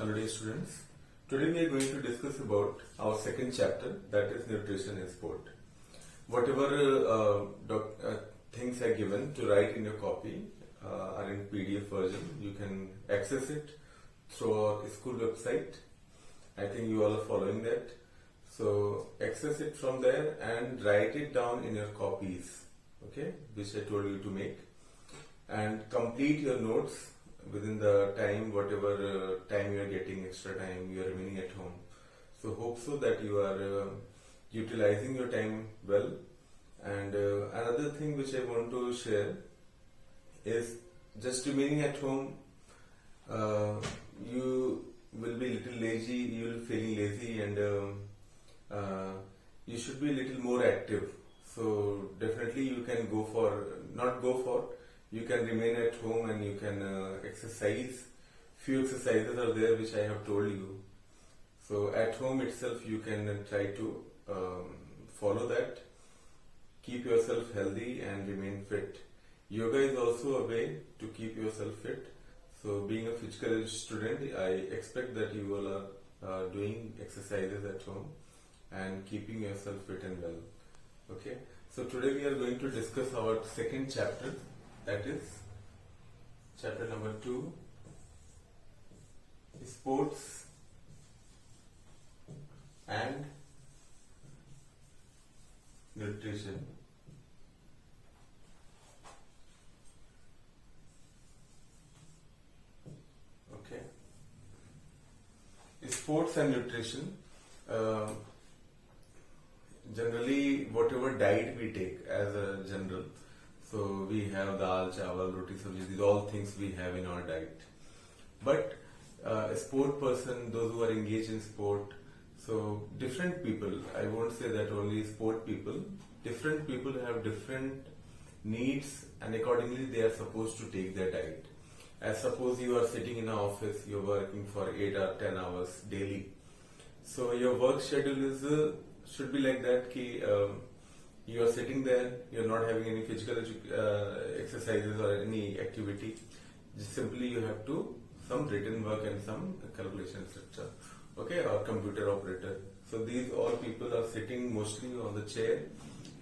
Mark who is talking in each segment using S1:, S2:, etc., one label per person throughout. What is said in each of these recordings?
S1: Hello dear students. Today we are going to discuss about our second chapter, that is nutrition in sport. Whatever things are given to write in your copy are in PDF version. You can access it through our school website. I think you all are following that. So access it from there and write it down in your copies, okay, which I told you to make, and complete your notes within the time, whatever time you are getting, extra time you are remaining at home. So hope so that you are utilizing your time well. And another thing which I want to share is just remaining at home, you will be little lazy, you will feeling lazy, and you should be a little more active. So definitely you can you can remain at home and you can exercise. Few exercises are there which I have told you. So at home itself you can try to follow that. Keep yourself healthy and remain fit. Yoga is also a way to keep yourself fit. So being a physical student, I expect that you all are doing exercises at home and keeping yourself fit and well. Okay. So today we are going to discuss our second chapter, that is chapter number 2, sports and nutrition. Okay. Sports and nutrition. Generally, whatever diet we take as a general, so we have dal, chawal, roti, sabji, these all things we have in our diet. But a sport person, those who are engaged in sport, so different people, I won't say that only sport people, different people have different needs and accordingly they are supposed to take their diet. As suppose you are sitting in an office, you are working for 8 or 10 hours daily. So your work schedule is should be like that ki you are sitting there, you are not having any physical exercises or any activity. Just simply you have to some written work and some calculation structure, okay, or computer operator. So these all people are sitting mostly on the chair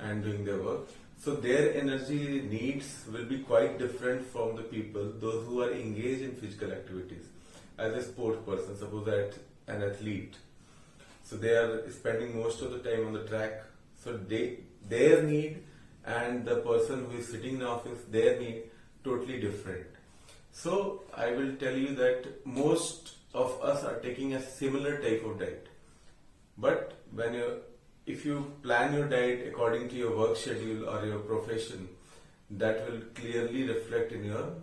S1: and doing their work. So their energy needs will be quite different from the people, those who are engaged in physical activities. As a sport person, suppose that an athlete, so they are spending most of the time on the track. So their need and the person who is sitting in the office, their need totally different. So I will tell you that most of us are taking a similar type of diet. But if you plan your diet according to your work schedule or your profession, that will clearly reflect in your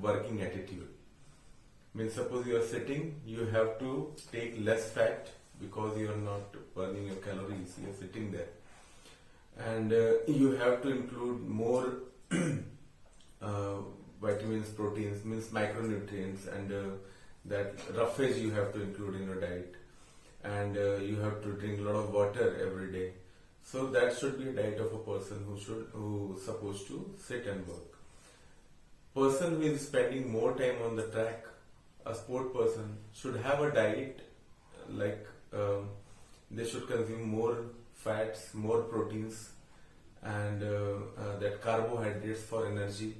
S1: working attitude. Means suppose you are sitting, you have to take less fat because you are not burning your calories, you are sitting there. And you have to include more vitamins, proteins, means micronutrients, and that roughage you have to include in your diet. And you have to drink a lot of water every day. So that should be a diet of a person who is supposed to sit and work. Person who is spending more time on the track, a sport person, should have a diet like they should consume more fats, more proteins, and that carbohydrates for energy.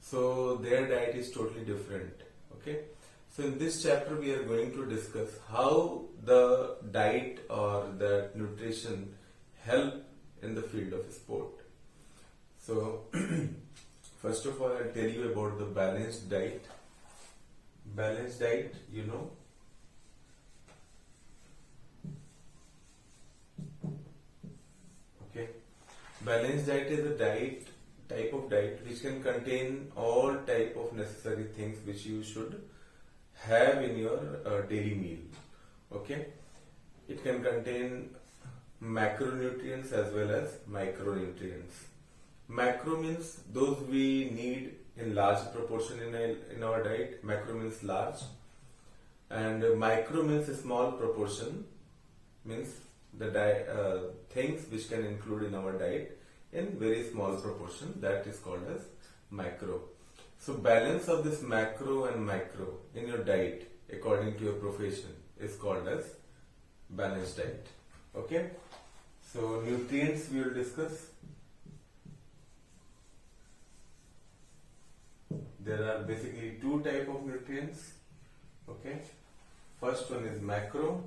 S1: So their diet is totally different. Okay. So in this chapter we are going to discuss how the diet or the nutrition help in the field of sport. So first of all, I'll tell you about the balanced diet. Balanced diet, you know. Okay. Balanced diet is a type of diet which can contain all type of necessary things which you should have in your daily meal. Okay. It can contain macronutrients as well as micronutrients. Macro means those we need in large proportion in our diet. Macro means large, and micro means a small proportion, means the things which can include in our diet in very small proportion, that is called as macro. So balance of this macro and micro in your diet according to your profession is called as balanced diet. Okay, so nutrients we will discuss. There are basically two type of nutrients. Okay, first one is macro.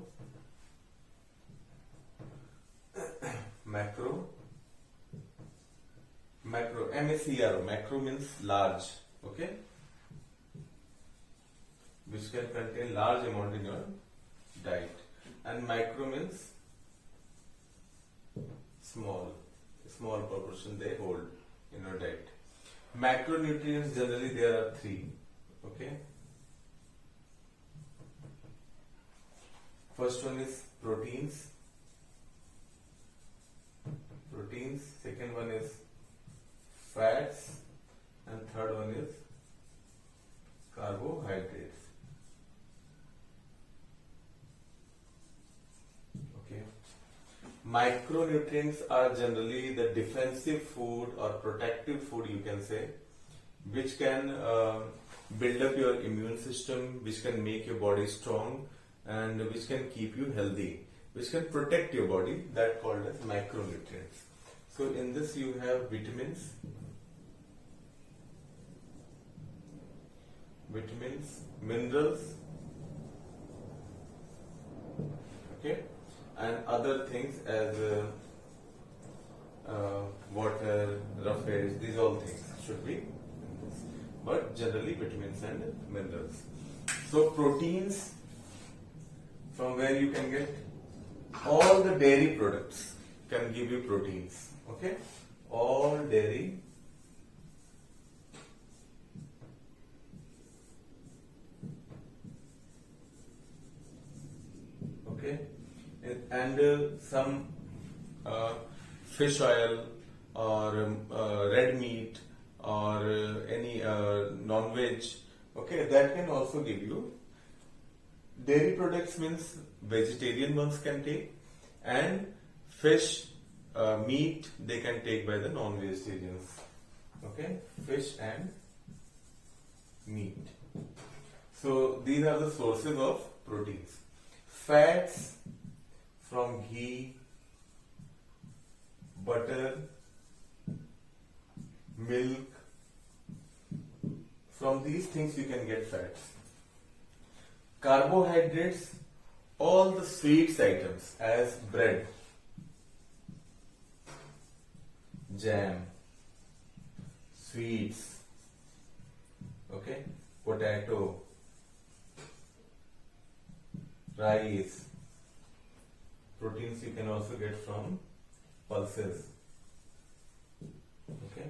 S1: Macro, MACRO. Macro means large. Okay, which can contain large amount in your diet, and micro means small proportion they hold in your diet. Macronutrients generally there are three. Okay, first one is proteins. Second one is fats, and third one is carbohydrates. Okay, micronutrients are generally the defensive food or protective food, you can say, which can build up your immune system, which can make your body strong, and which can keep you healthy, which can protect your body. That called as micronutrients. So in this you have vitamins, minerals, okay, and other things as water, roughage. These all things should be in this, but generally vitamins and minerals. So proteins, from where you can get all the dairy products can give you proteins. Okay, all dairy okay, and some fish oil or red meat or any non-veg. Okay, that can also give you. Dairy products means vegetarian ones can take, and fish, meat they can take by the non-vegetarians. Okay, fish and meat. So these are the sources of proteins. Fats from ghee, butter, milk. From these things you can get fats. Carbohydrates, all the sweets items as bread, jam, sweets, okay, potato, rice. Proteins you can also get from pulses. Okay,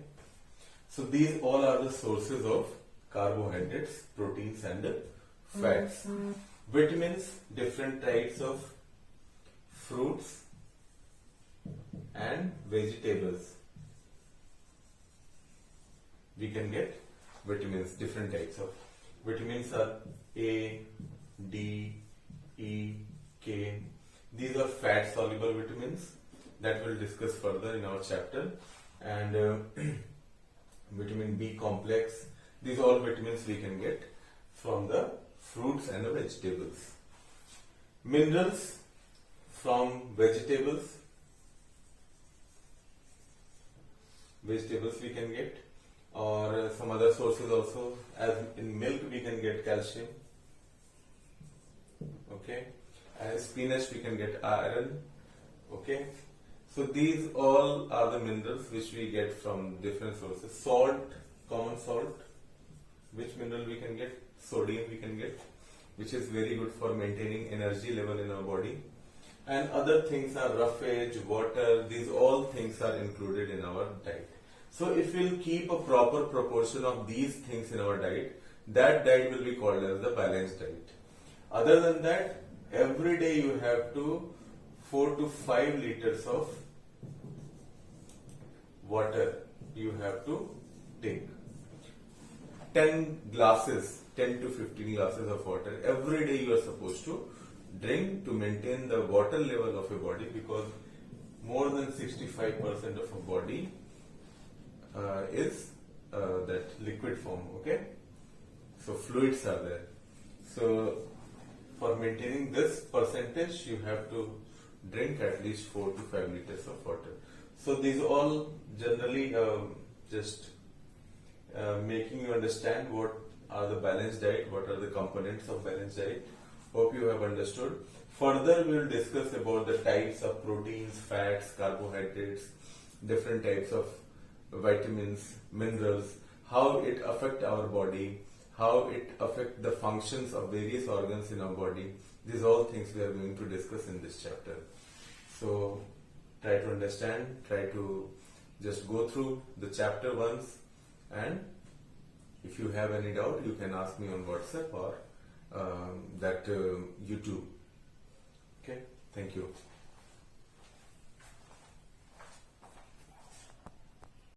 S1: so these all are the sources of carbohydrates, proteins, and fats. Vitamins, different types of fruits and vegetables. We can get vitamins, different types of vitamins are A, D, E, K. These are fat soluble vitamins that we'll discuss further in our chapter, and vitamin B complex. These are all vitamins we can get from the fruits and the vegetables. Minerals from vegetables we can get, or some other sources also, as in milk we can get calcium. Okay, as spinach we can get iron. Okay, so these all are the minerals which we get from different sources. Salt, common salt, which mineral we can get? Sodium we can get, which is very good for maintaining energy level in our body. And other things are roughage, water. These all things are included in our diet. So if we'll keep a proper proportion of these things in our diet, that diet will be called as the balanced diet. Other than that, every day you have to 4 to 5 liters of water you have to take. 10 to 15 glasses of water every day you are supposed to drink to maintain the water level of your body, because more than 65% of our body is that liquid form. Okay, so fluids are there. So for maintaining this percentage, you have to drink at least 4 to 5 liters of water. So these all generally just making you understand what are the balanced diet, what are the components of balanced diet. Hope you have understood. Further, we will discuss about the types of proteins, fats, carbohydrates, different types of vitamins, minerals, how it affect our body, how it affect the functions of various organs in our body. These all things we are going to discuss in this chapter. So try to understand, try to just go through the chapter once, and if you have any doubt, you can ask me on WhatsApp or that YouTube. Okay, thank you.